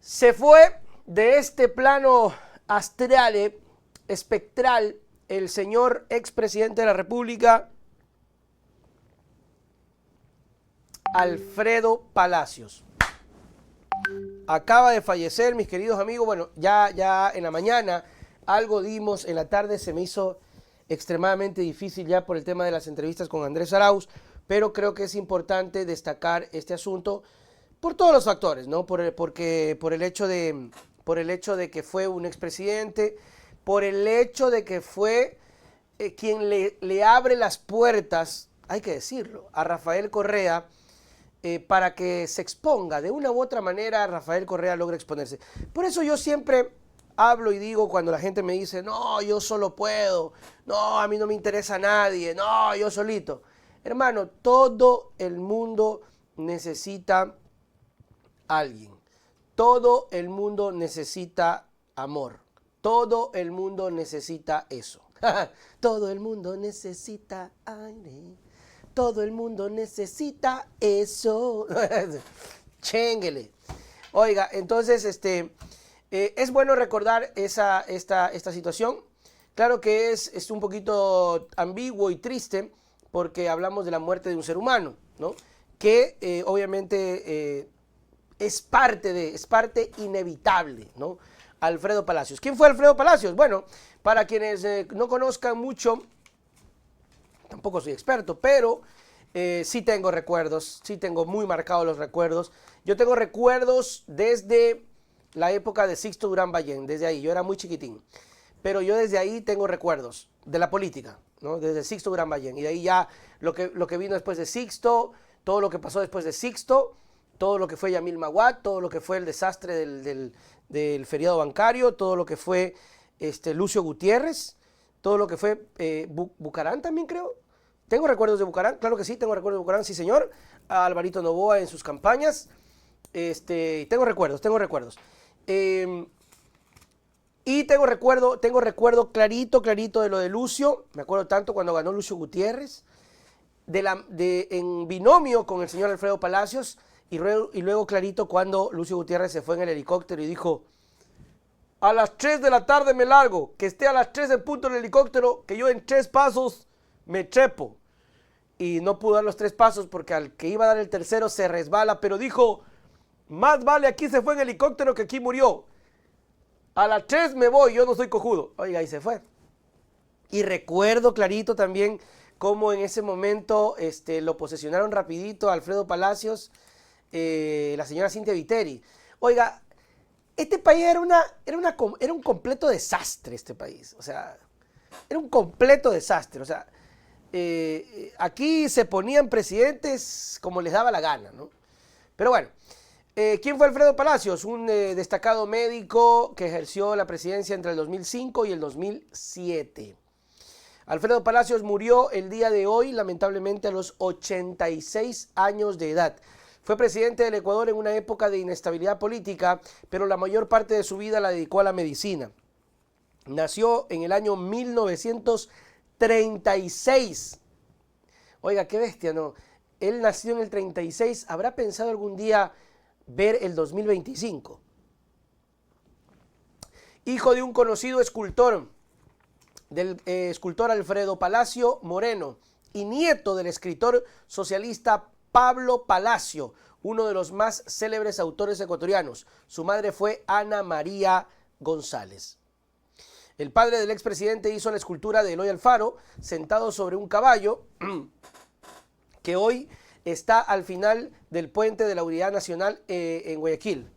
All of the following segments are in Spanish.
Se fue de este plano astral, espectral, el señor expresidente de la República, Alfredo Palacios. Acaba de fallecer, mis queridos amigos. Bueno, ya en la mañana algo dimos, en la tarde se me hizo extremadamente difícil ya por el tema de las entrevistas con Andrés Arauz, pero creo que es importante destacar este asunto por todos los factores, ¿no? Por el hecho de que fue un expresidente, por el hecho de que fue quien le abre las puertas, hay que decirlo, a Rafael Correa, para que se exponga. De una u otra manera, Rafael Correa logra exponerse. Por eso yo siempre hablo y digo cuando la gente me dice, no, yo solo puedo, no, a mí no me interesa a nadie, no, yo solito. Hermano, todo el mundo necesita alguien. Todo el mundo necesita amor. Todo el mundo necesita eso. Todo el mundo necesita aire. Todo el mundo necesita eso. Chénguele. Oiga, entonces, es bueno recordar esta situación. Claro que es un poquito ambiguo y triste porque hablamos de la muerte de un ser humano, ¿no? Que obviamente es parte inevitable, ¿no? Alfredo Palacios. ¿Quién fue Alfredo Palacios? Bueno, para quienes no conozcan mucho, tampoco soy experto, pero sí tengo recuerdos, sí tengo muy marcados los recuerdos. Yo tengo recuerdos desde la época de Sixto Durán Ballén, desde ahí, yo era muy chiquitín, pero yo desde ahí tengo recuerdos de la política, ¿no? Desde Sixto Durán Ballén, y de ahí ya lo que vino después de Sixto, todo lo que pasó después de Sixto, todo lo que fue Yamil Maguad, todo lo que fue el desastre del feriado bancario, todo lo que fue Lucio Gutiérrez, todo lo que fue Bucarán también creo. ¿Tengo recuerdos de Bucarán? Claro que sí, tengo recuerdos de Bucarán, sí señor. A Alvarito Noboa en sus campañas. Tengo recuerdos. Y tengo recuerdo clarito de lo de Lucio. Me acuerdo tanto cuando ganó Lucio Gutiérrez. En binomio con el señor Alfredo Palacios. Y luego clarito cuando Lucio Gutiérrez se fue en el helicóptero y dijo: a las 3 de la tarde me largo, que esté a las 3 en punto el helicóptero, que yo en 3 pasos me trepo. Y no pudo dar los 3 pasos porque al que iba a dar el tercero se resbala, pero dijo: más vale aquí se fue en helicóptero que aquí murió. A las 3 me voy, yo no soy cojudo. Oiga, y se fue. Y recuerdo clarito también cómo en ese momento lo posesionaron rapidito a Alfredo Palacios, la señora Cintia Viteri. Oiga, este país era un completo desastre, este país. O sea, era un completo desastre. O sea, aquí se ponían presidentes como les daba la gana, ¿no? Pero bueno, ¿quién fue Alfredo Palacios? Un destacado médico que ejerció la presidencia entre el 2005 y el 2007. Alfredo Palacios murió el día de hoy, lamentablemente, a los 86 años de edad. Fue presidente del Ecuador en una época de inestabilidad política, pero la mayor parte de su vida la dedicó a la medicina. Nació en el año 1936. Oiga, qué bestia, ¿no? Él nació en el 36. ¿Habrá pensado algún día ver el 2025? Hijo de un conocido escultor, del escultor Alfredo Palacio Moreno, y nieto del escritor socialista Pablo Palacio, uno de los más célebres autores ecuatorianos. Su madre fue Ana María González. El padre del expresidente hizo la escultura de Eloy Alfaro sentado sobre un caballo que hoy está al final del puente de la Unidad Nacional en Guayaquil.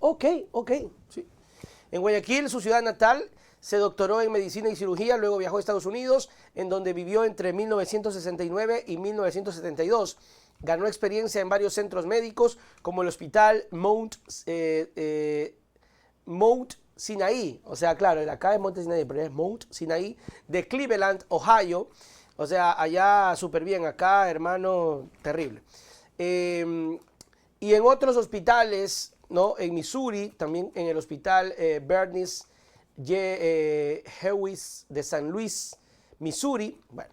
Ok. Sí. En Guayaquil, su ciudad natal, se doctoró en medicina y cirugía, luego viajó a Estados Unidos, en donde vivió entre 1969 y 1972. Ganó experiencia en varios centros médicos, como el Hospital Mount Sinai, o sea, claro, acá es Monte Sinai, pero es Mount Sinai, de Cleveland, Ohio. O sea, allá súper bien, acá, hermano, terrible. Y en otros hospitales, ¿no? En Missouri, también en el hospital Bernice Hewis de San Luis, Missouri. Bueno,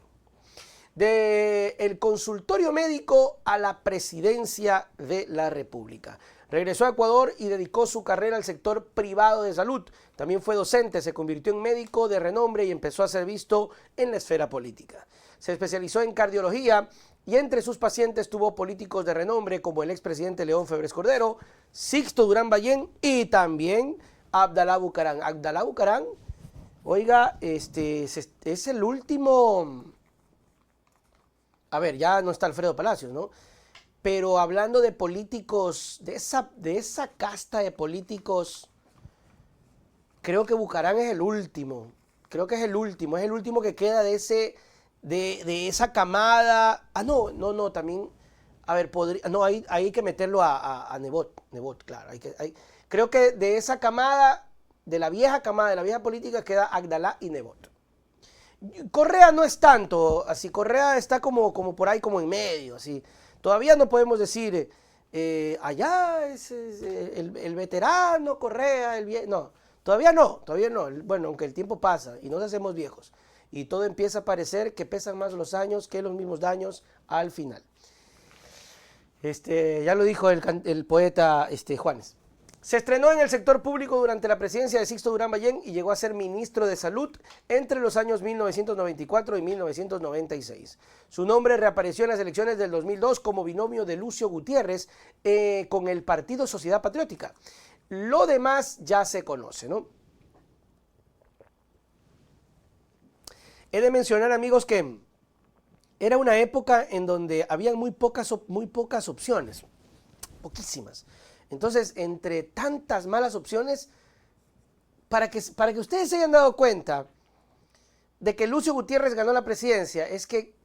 Del consultorio médico a la presidencia de la República. Regresó a Ecuador y dedicó su carrera al sector privado de salud. También fue docente, se convirtió en médico de renombre y empezó a ser visto en la esfera política. Se especializó en cardiología y entre sus pacientes tuvo políticos de renombre como el expresidente León Febres Cordero, Sixto Durán Ballén y también Abdalá Bucaram. Abdalá Bucaram, oiga, es el último... A ver, ya no está Alfredo Palacios, ¿no? Pero hablando de políticos, de esa casta de políticos, creo que Bucaram es el último. Creo que es el último que queda de esa camada. Ah, no, también, a ver, no, ahí hay que meterlo a Nebot, claro. Creo que de esa camada, de la vieja política, queda Abdalá y Nebot. Correa no es tanto, así, Correa está como por ahí, como en medio, así. Todavía no podemos decir, allá es el veterano Correa, no, todavía no. Bueno, aunque el tiempo pasa y nos hacemos viejos y todo empieza a parecer que pesan más los años que los mismos daños al final. Ya lo dijo el poeta Juanes. Se estrenó en el sector público durante la presidencia de Sixto Durán Ballén y llegó a ser ministro de Salud entre los años 1994 y 1996. Su nombre reapareció en las elecciones del 2002 como binomio de Lucio Gutiérrez con el Partido Sociedad Patriótica. Lo demás ya se conoce, ¿no? He de mencionar, amigos, que era una época en donde habían muy pocas opciones, poquísimas. Entonces, entre tantas malas opciones, para que ustedes se hayan dado cuenta de que Lucio Gutiérrez ganó la presidencia, es que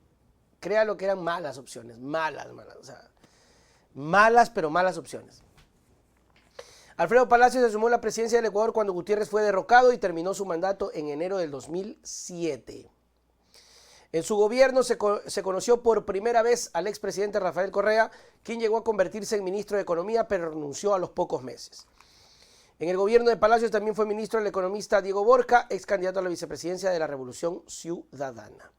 crea lo que eran malas opciones, malas, o sea, malas pero malas opciones. Alfredo Palacios asumió la presidencia del Ecuador cuando Gutiérrez fue derrocado y terminó su mandato en enero del 2007. En su gobierno se conoció por primera vez al expresidente Rafael Correa, quien llegó a convertirse en ministro de Economía, pero renunció a los pocos meses. En el gobierno de Palacios también fue ministro el economista Diego Borja, ex candidato a la vicepresidencia de la Revolución Ciudadana.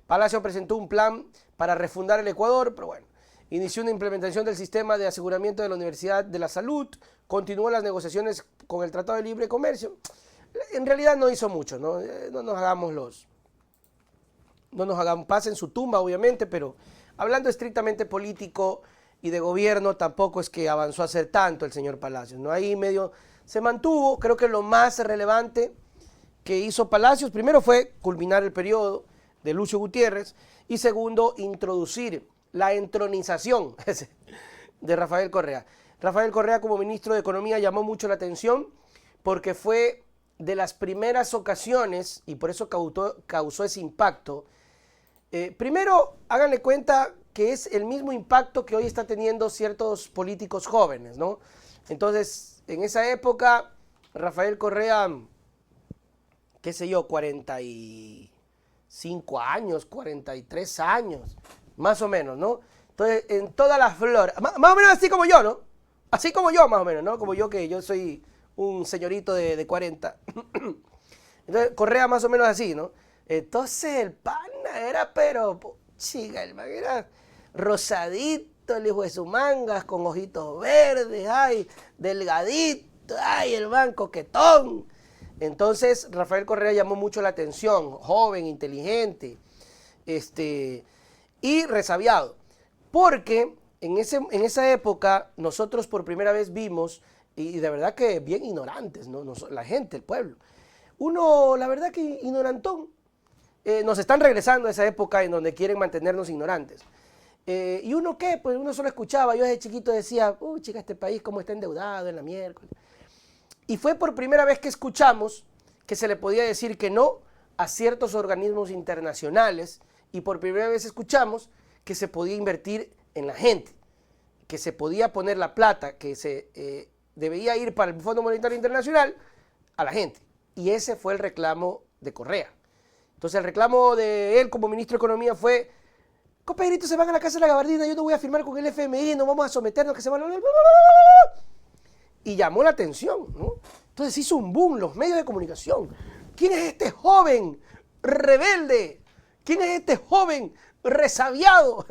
Palacios presentó un plan para refundar el Ecuador, pero bueno, inició una implementación del sistema de aseguramiento de la Universidad de la Salud, continuó las negociaciones con el Tratado de Libre Comercio. En realidad no hizo mucho, ¿no? No nos hagamos paz en su tumba, obviamente, pero hablando estrictamente político y de gobierno, tampoco es que avanzó a hacer tanto el señor Palacios, ¿no? Ahí medio se mantuvo. Creo que lo más relevante que hizo Palacios, primero fue culminar el periodo de Lucio Gutiérrez y segundo, introducir la entronización de Rafael Correa. Rafael Correa como ministro de Economía llamó mucho la atención porque fue de las primeras ocasiones, y por eso causó ese impacto. Primero, háganle cuenta que es el mismo impacto que hoy está teniendo ciertos políticos jóvenes, ¿no? Entonces, en esa época, Rafael Correa, qué sé yo, 45 años, 43 años, más o menos, ¿no? Entonces, en toda la flor, más o menos así como yo, ¿no? Así como yo, más o menos, ¿no? Como yo, que yo soy un señorito de 40. Entonces, Correa más o menos así, ¿no? Entonces, el pana era, pero, chica, el man era rosadito, el hijo de su mangas, con ojitos verdes, ay, delgadito, ay, el man coquetón. Entonces, Rafael Correa llamó mucho la atención, joven, inteligente, y resabiado, porque en esa época nosotros por primera vez vimos, y de verdad que bien ignorantes, ¿no? La gente, el pueblo, uno, la verdad que ignorantón, nos están regresando a esa época en donde quieren mantenernos ignorantes. ¿Y uno qué? Pues uno solo escuchaba, yo desde chiquito decía, chica, este país cómo está endeudado en la miércoles. Y fue por primera vez que escuchamos que se le podía decir que no a ciertos organismos internacionales, y por primera vez escuchamos que se podía invertir en la gente, que se podía poner la plata que se debía ir para el Fondo Monetario Internacional a la gente. Y ese fue el reclamo de Correa. Entonces el reclamo de él como ministro de Economía fue, compadritos, se van a la casa de la gabardina, yo no voy a firmar con el FMI, no vamos a someternos, que se van a... Y llamó la atención, ¿no? Entonces hizo un boom los medios de comunicación. ¿Quién es este joven rebelde? ¿Quién es este joven resabiado.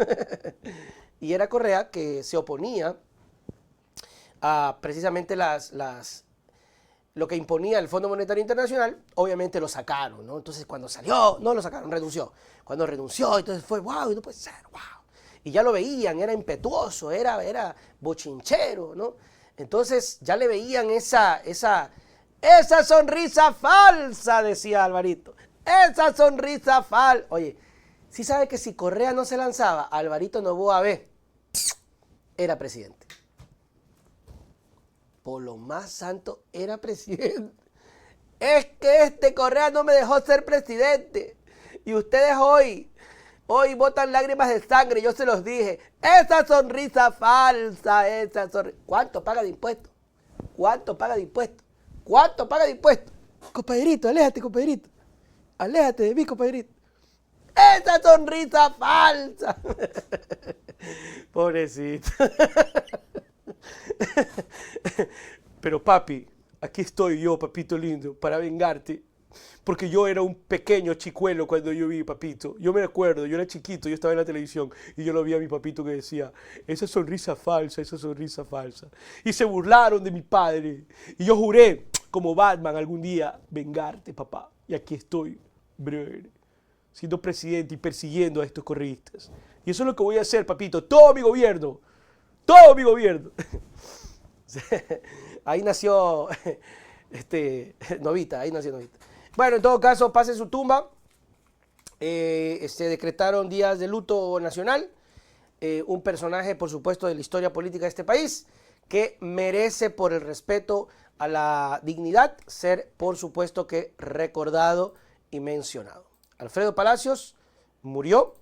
Y era Correa que se oponía a precisamente lo que imponía el Fondo Monetario Internacional. Obviamente lo sacaron, ¿no? Entonces cuando salió, no lo sacaron, renunció. Cuando renunció, entonces fue, wow, no puede ser, wow. Y ya lo veían, era impetuoso, era bochinchero, ¿no? Entonces ya le veían esa sonrisa falsa, decía Alvarito. Esa sonrisa falsa. Oye, ¿sí sabe que si Correa no se lanzaba, Alvarito Noboa B era presidente? Por lo más santo, era presidente. Es que este Correa no me dejó ser presidente. Y ustedes hoy botan lágrimas de sangre, yo se los dije. Esa sonrisa falsa, esa sonrisa. ¿Cuánto paga de impuestos? ¿Cuánto paga de impuestos? ¿Cuánto paga de impuestos? Compadrito, aléjate, compadrito. Aléjate de mí, compadrito. Esa sonrisa falsa. Pobrecito. Pero papi, aquí estoy yo, papito lindo, para vengarte. Porque yo era un pequeño chicuelo cuando yo vi papito. Yo me acuerdo, yo era chiquito, yo estaba en la televisión y yo lo vi a mi papito que decía, esa sonrisa falsa, esa sonrisa falsa. Y se burlaron de mi padre. Y yo juré, como Batman, algún día vengarte, papá. Y aquí estoy, brother, siendo presidente y persiguiendo a estos correístas. Y eso es lo que voy a hacer, papito, todo mi gobierno. Todo mi gobierno. Ahí nació Novita, ahí nació Novita. Bueno, en todo caso, pase su tumba. Se decretaron días de luto nacional. Un personaje, por supuesto, de la historia política de este país, que merece, por el respeto a la dignidad, ser, por supuesto, que recordado y mencionado. Alfredo Palacios murió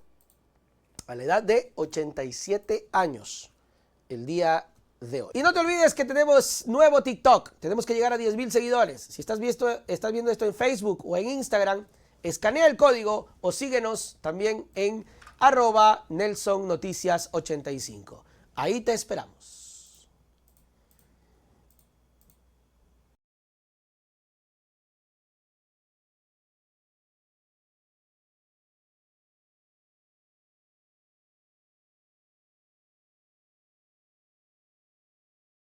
a la edad de 87 años. El día de hoy. Y no te olvides que tenemos nuevo TikTok. Tenemos que llegar a 10,000 seguidores. Si estás viendo esto en Facebook o en Instagram, escanea el código o síguenos también en @NelsonNoticias85. Ahí te esperamos.